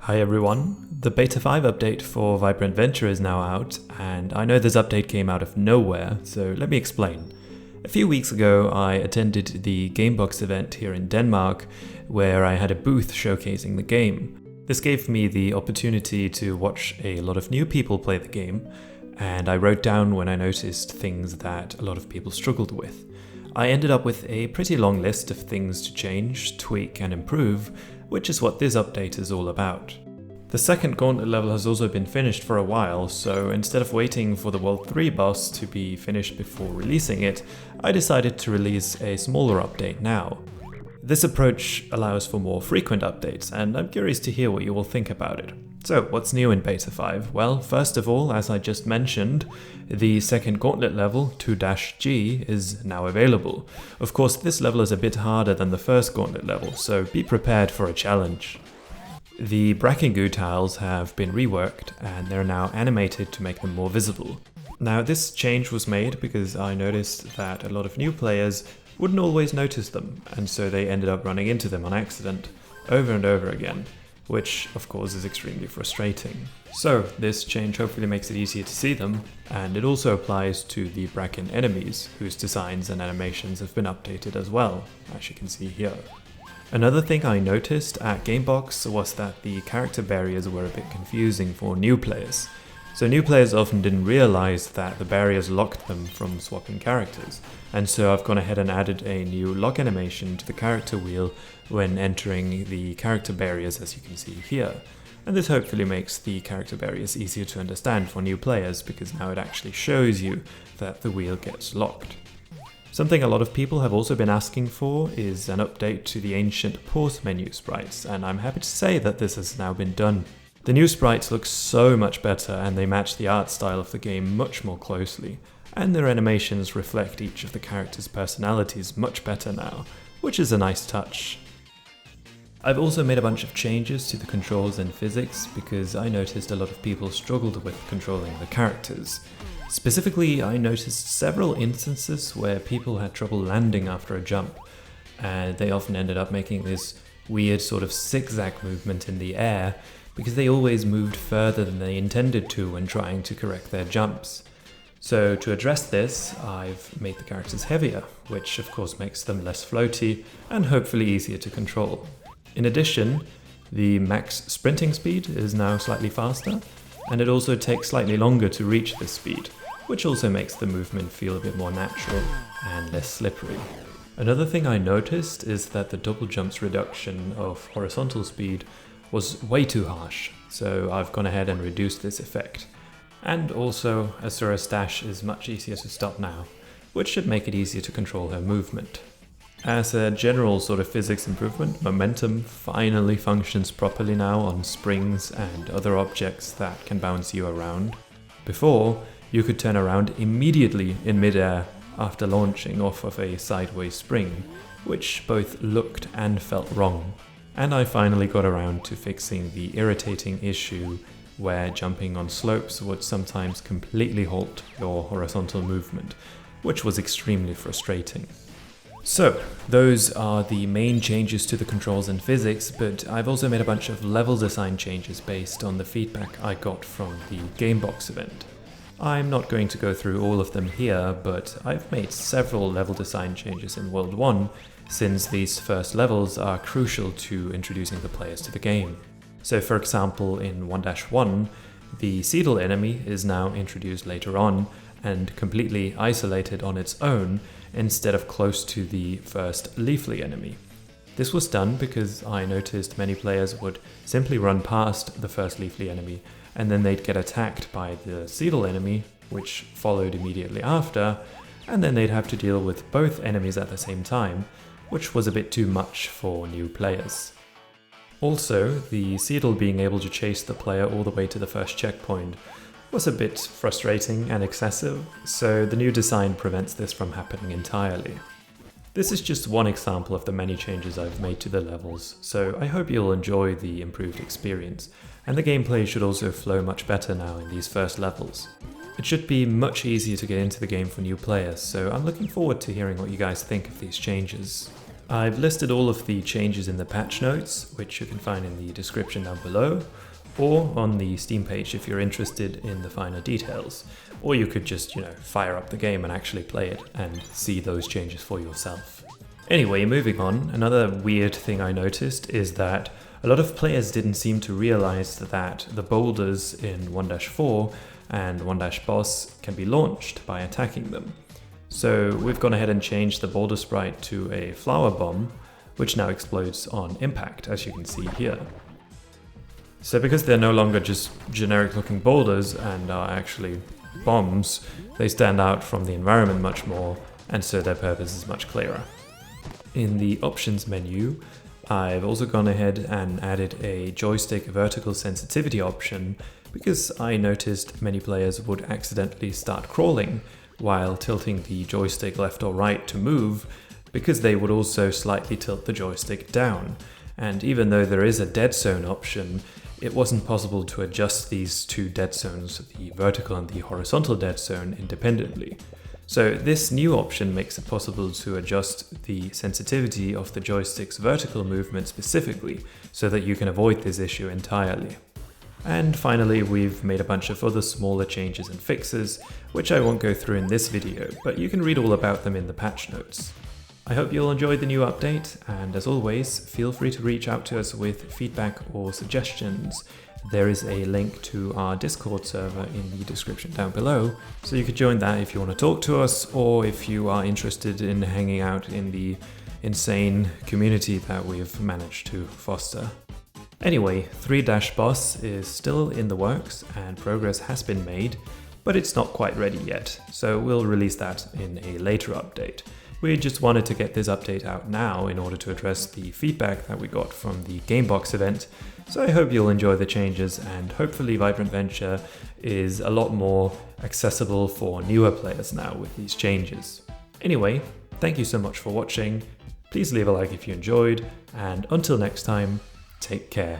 Hi everyone, the Beta 5 update for Vibrant Venture is now out, and I know this update came out of nowhere, so let me explain. A few weeks ago I attended the Gamebox event here in Denmark, where I had a booth showcasing the game. This gave me the opportunity to watch a lot of new people play the game, and I wrote down when I noticed things that a lot of people struggled with. I ended up with a pretty long list of things to change, tweak and improve, which is what this update is all about. The second Gauntlet level has also been finished for a while, so instead of waiting for the World 3 boss to be finished before releasing it, I decided to release a smaller update now. This approach allows for more frequent updates, and I'm curious to hear what you all think about it. So, what's new in Beta 5? Well, first of all, as I just mentioned, the second Gauntlet level, 2-G, is now available. Of course, this level is a bit harder than the first Gauntlet level, so be prepared for a challenge. The Brachin Goo tiles have been reworked, and they're now animated to make them more visible. Now, this change was made because I noticed that a lot of new players wouldn't always notice them, and so they ended up running into them on accident, over and over again, which of course is extremely frustrating. So this change hopefully makes it easier to see them, and it also applies to the Brachin enemies, whose designs and animations have been updated as well, as you can see here. Another thing I noticed at Gamebox was that the character barriers were a bit confusing for new players. So new players often didn't realize that the barriers locked them from swapping characters, and so I've gone ahead and added a new lock animation to the character wheel when entering the character barriers, as you can see here. And this hopefully makes the character barriers easier to understand for new players, because now it actually shows you that the wheel gets locked. Something a lot of people have also been asking for is an update to the ancient pause menu sprites, and I'm happy to say that this has now been done. The new sprites look so much better, and they match the art style of the game much more closely, and their animations reflect each of the characters' personalities much better now, which is a nice touch. I've also made a bunch of changes to the controls and physics because I noticed a lot of people struggled with controlling the characters. Specifically, I noticed several instances where people had trouble landing after a jump, and they often ended up making this weird sort of zigzag movement in the air because they always moved further than they intended to when trying to correct their jumps. So to address this, I've made the characters heavier, which of course makes them less floaty and hopefully easier to control. In addition, the max sprinting speed is now slightly faster, and it also takes slightly longer to reach this speed, which also makes the movement feel a bit more natural and less slippery. Another thing I noticed is that the double jumps reduction of horizontal speed was way too harsh, so I've gone ahead and reduced this effect. And also, Asura's dash is much easier to stop now, which should make it easier to control her movement. As a general sort of physics improvement, momentum finally functions properly now on springs and other objects that can bounce you around. Before, you could turn around immediately in midair after launching off of a sideways spring, which both looked and felt wrong. And I finally got around to fixing the irritating issue where jumping on slopes would sometimes completely halt your horizontal movement, which was extremely frustrating. So, those are the main changes to the controls and physics, but I've also made a bunch of level design changes based on the feedback I got from the Gamebox event. I'm not going to go through all of them here, but I've made several level design changes in World 1, since these first levels are crucial to introducing the players to the game. So for example, in 1-1, the Seedle enemy is now introduced later on and completely isolated on its own instead of close to the first Leafly enemy. This was done because I noticed many players would simply run past the first Leafly enemy and then they'd get attacked by the Seedle enemy, which followed immediately after, and then they'd have to deal with both enemies at the same time, which was a bit too much for new players. Also, the Seedle being able to chase the player all the way to the first checkpoint was a bit frustrating and excessive, so the new design prevents this from happening entirely. This is just one example of the many changes I've made to the levels, so I hope you'll enjoy the improved experience, and the gameplay should also flow much better now in these first levels. It should be much easier to get into the game for new players, so I'm looking forward to hearing what you guys think of these changes. I've listed all of the changes in the patch notes, which you can find in the description down below, or on the Steam page if you're interested in the finer details. Or you could just, fire up the game and actually play it and see those changes for yourself. Anyway, moving on, another weird thing I noticed is that a lot of players didn't seem to realize that the boulders in 1-4 and 1-boss can be launched by attacking them. So we've gone ahead and changed the boulder sprite to a flower bomb, which now explodes on impact, as you can see here. So because they're no longer just generic looking boulders and are actually bombs, they stand out from the environment much more, and so their purpose is much clearer. In the options menu, I've also gone ahead and added a joystick vertical sensitivity option because I noticed many players would accidentally start crawling while tilting the joystick left or right to move, because they would also slightly tilt the joystick down. And even though there is a dead zone option, it wasn't possible to adjust these two dead zones, the vertical and the horizontal dead zone, independently. So this new option makes it possible to adjust the sensitivity of the joystick's vertical movement specifically, so that you can avoid this issue entirely. And finally, we've made a bunch of other smaller changes and fixes, which I won't go through in this video, but you can read all about them in the patch notes. I hope you'll enjoy the new update, and as always, feel free to reach out to us with feedback or suggestions. There is a link to our Discord server in the description down below, so you could join that if you want to talk to us, or if you are interested in hanging out in the insane community that we've managed to foster. Anyway, 3-boss is still in the works and progress has been made, but it's not quite ready yet, so we'll release that in a later update. We just wanted to get this update out now in order to address the feedback that we got from the Gamebox event, so I hope you'll enjoy the changes and hopefully Vibrant Venture is a lot more accessible for newer players now with these changes. Anyway, thank you so much for watching, please leave a like if you enjoyed, and until next time, take care.